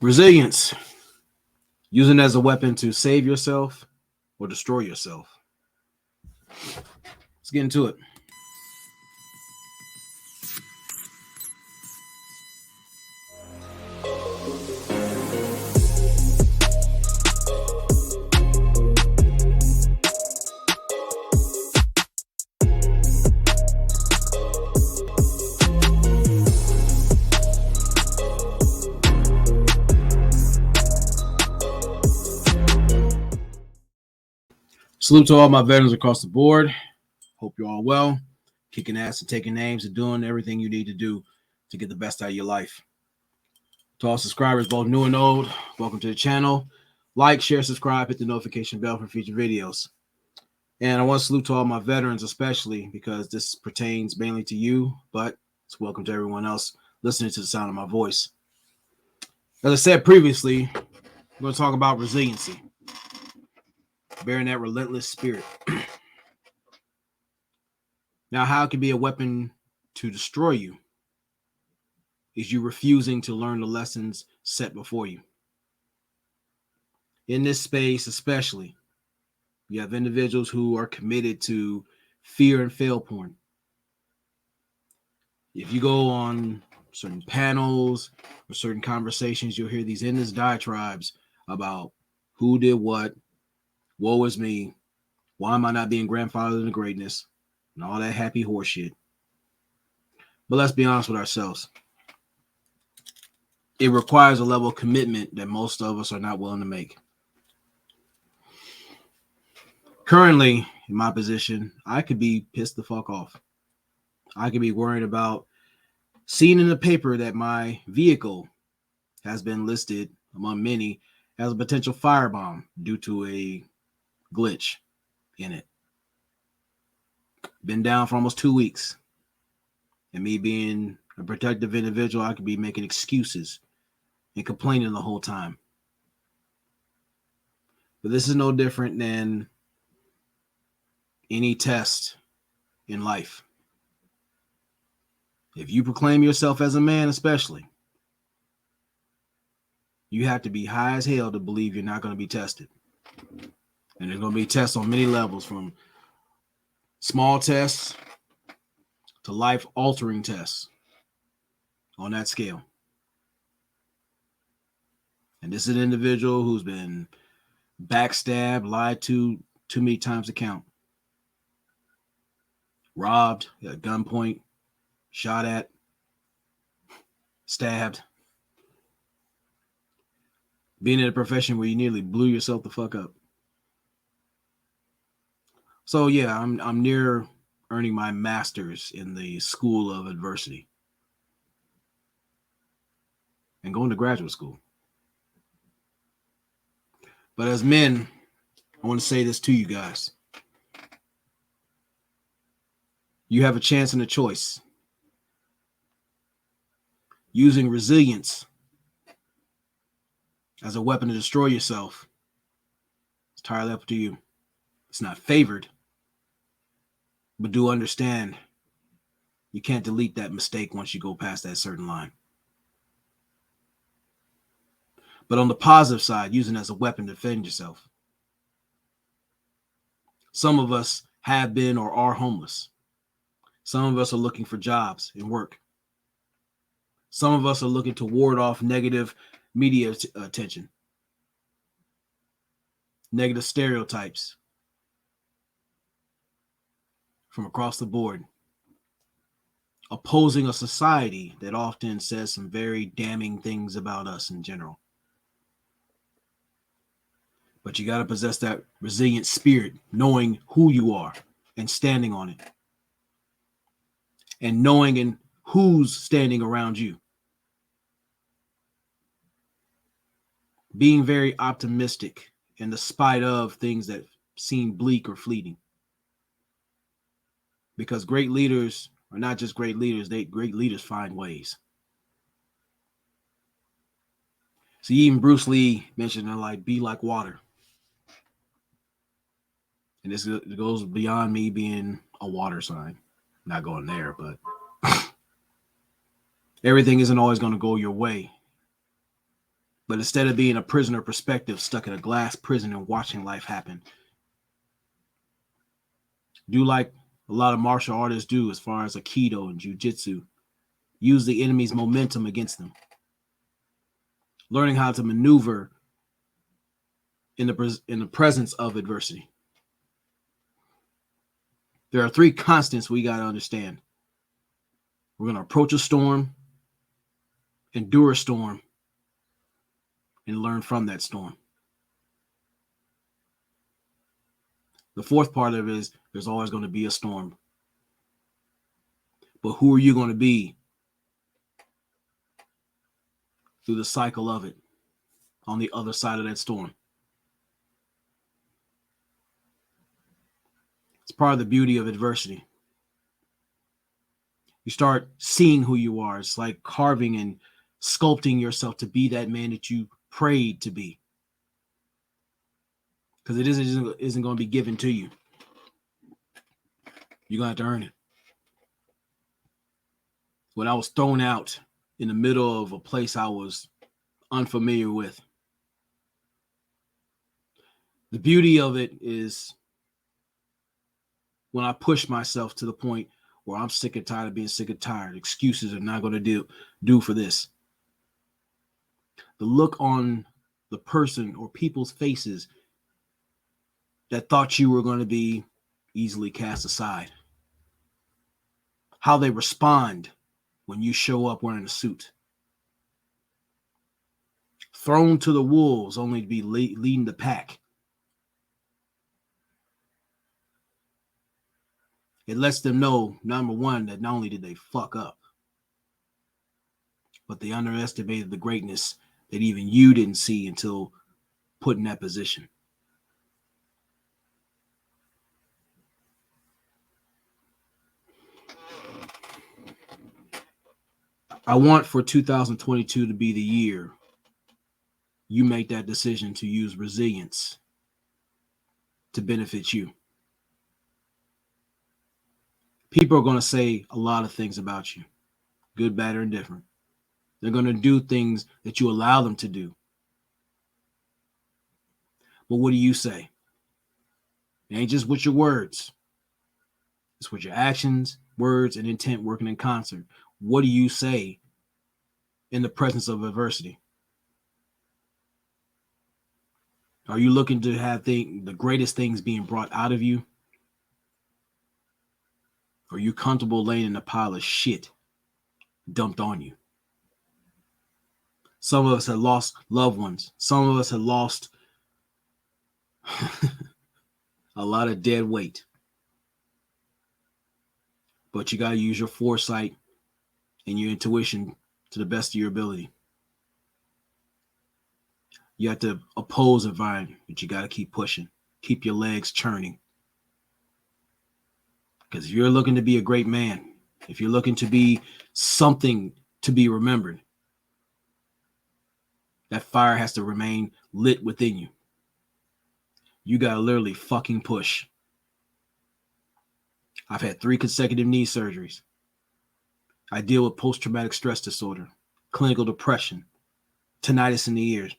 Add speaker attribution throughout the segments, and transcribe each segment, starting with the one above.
Speaker 1: Resilience, using it as a weapon to save yourself or destroy yourself. Let's get into it. Salute to all my veterans across the board. Hope you're all well, kicking ass and taking names and doing everything you need to do to get the best out of your life. To all subscribers, both new and old, welcome to the channel. Like, share, subscribe, hit the notification bell for future videos. And I want to salute to all my veterans, especially because this pertains mainly to you, but it's welcome to everyone else listening to the sound of my voice. As I said previously, we're going to talk about resiliency, bearing that relentless spirit. Now, how it can be a weapon to destroy you is you refusing to learn the lessons set before you. In this space, especially, you have individuals who are committed to fear and fail porn. If you go on certain panels or certain conversations, you'll hear these endless diatribes about who did what, woe is me, why am I not being grandfathered into greatness, and all that happy horse shit. But let's be honest with ourselves. It requires a level of commitment that most of us are not willing to make. Currently, in my position, I could be pissed the fuck off. I could be worried about seeing in the paper that my vehicle has been listed among many as a potential firebomb due to a glitch in it. Been down for almost 2 weeks. And me being a protective individual, I could be making excuses and complaining the whole time. But this is no different than any test in life. If you proclaim yourself as a man, especially, you have to be high as hell to believe you're not going to be tested. And there's going to be tests on many levels, from small tests to life-altering tests on that scale. And this is an individual who's been backstabbed, lied to too many times to count. Robbed at gunpoint, shot at, stabbed. Being in a profession where you nearly blew yourself the fuck up. So yeah, I'm near earning my master's in the School of Adversity and going to graduate school. But as men, I want to say this to you guys. You have a chance and a choice. Using resilience as a weapon to destroy yourself, it's entirely up to you. It's not favored, but do understand you can't delete that mistake once you go past that certain line. But on the positive side, using it as a weapon to defend yourself. Some of us have been or are homeless. Some of us are looking for jobs and work. Some of us are looking to ward off negative media attention, negative stereotypes from across the board, opposing a society that often says some very damning things about us in general. But you got to possess that resilient spirit, knowing who you are and standing on it, and knowing in who's standing around you. Being very optimistic in the spite of things that seem bleak or fleeting. Because great leaders are not just great leaders, great leaders find ways. See, even Bruce Lee mentioned, like, be like water. And this goes beyond me being a water sign. Not going there, but everything isn't always going to go your way. But instead of being a prisoner perspective, stuck in a glass prison and watching life happen, do like a lot of martial artists do as far as Aikido and Jiu-Jitsu. Use the enemy's momentum against them. Learning how to maneuver in the presence of adversity. There are 3 constants we got to understand. We're going to approach a storm, endure a storm, and learn from that storm. The 4th part of it is there's always going to be a storm. But who are you going to be through the cycle of it on the other side of that storm? It's part of the beauty of adversity. You start seeing who you are. It's like carving and sculpting yourself to be that man that you prayed to be. Because it isn't going to be given to you. You're going to have to earn it. When I was thrown out in the middle of a place I was unfamiliar with, the beauty of it is when I push myself to the point where I'm sick and tired of being sick and tired. Excuses are not going to do for this. The look on the person or people's faces that thought you were going to be easily cast aside. How they respond when you show up wearing a suit. Thrown to the wolves only to be leading the pack. It lets them know, number one, that not only did they fuck up, but they underestimated the greatness that even you didn't see until put in that position. I want for 2022 to be the year you make that decision to use resilience to benefit you. People are going to say a lot of things about you, good, bad, or indifferent. They're going to do things that you allow them to do. But what do you say? It ain't just with your words. It's with your actions, words, and intent working in concert. What do you say in the presence of adversity? Are you looking to have the greatest things being brought out of you? Or are you comfortable laying in a pile of shit dumped on you? Some of us have lost loved ones. Some of us have lost a lot of dead weight. But you got to use your foresight and your intuition to the best of your ability. You have to oppose a vine, but you got to keep pushing. Keep your legs churning. Because if you're looking to be a great man, if you're looking to be something to be remembered, that fire has to remain lit within you. You got to literally fucking push. I've had 3 consecutive knee surgeries. I deal with post-traumatic stress disorder, clinical depression, tinnitus in the ears,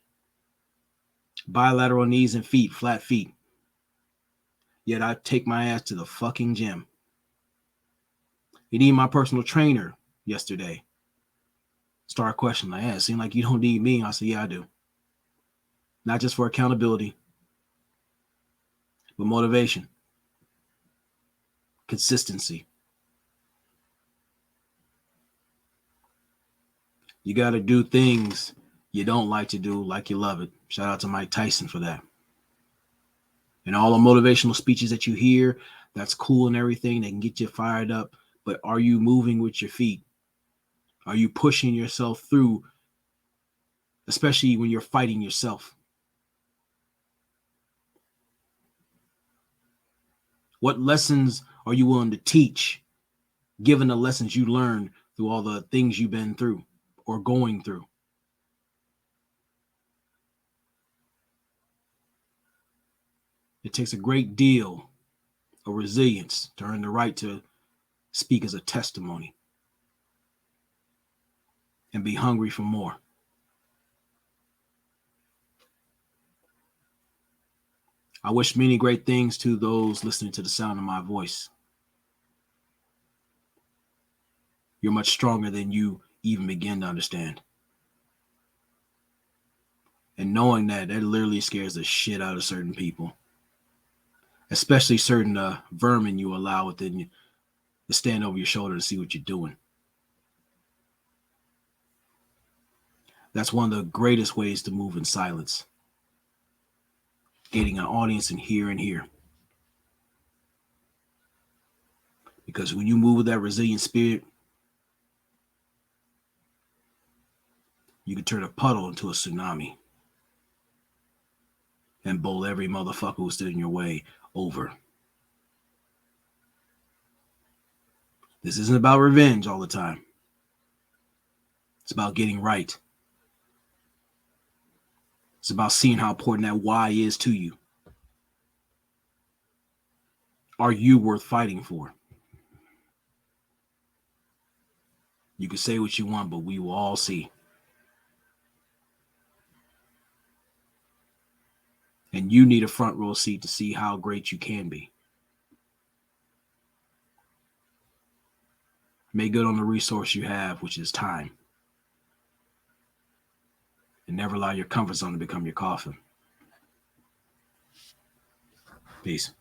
Speaker 1: bilateral knees and feet, flat feet. Yet I take my ass to the fucking gym. You need my personal trainer yesterday. Start questioning, like, it seems like you don't need me. I said, yeah, I do. Not just for accountability, but motivation, consistency. You got to do things you don't like to do like you love it. Shout out to Mike Tyson for that. And all the motivational speeches that you hear, that's cool and everything. They can get you fired up. But are you moving with your feet? Are you pushing yourself through, especially when you're fighting yourself? What lessons are you willing to teach, given the lessons you learned through all the things you've been through or going through? It takes a great deal of resilience to earn the right to speak as a testimony and be hungry for more. I wish many great things to those listening to the sound of my voice. You're much stronger than you even begin to understand. And knowing that literally scares the shit out of certain people, especially certain vermin you allow within you to stand over your shoulder to see what you're doing. That's one of the greatest ways to move in silence, getting an audience in here and here. Because when you move with that resilient spirit, you can turn a puddle into a tsunami and bowl every motherfucker who stood in your way over. This isn't about revenge all the time. It's about getting right. It's about seeing how important that why is to you. Are you worth fighting for? You can say what you want, but we will all see. And you need a front row seat to see how great you can be. Make good on the resource you have, which is time. And never allow your comfort zone to become your coffin. Peace.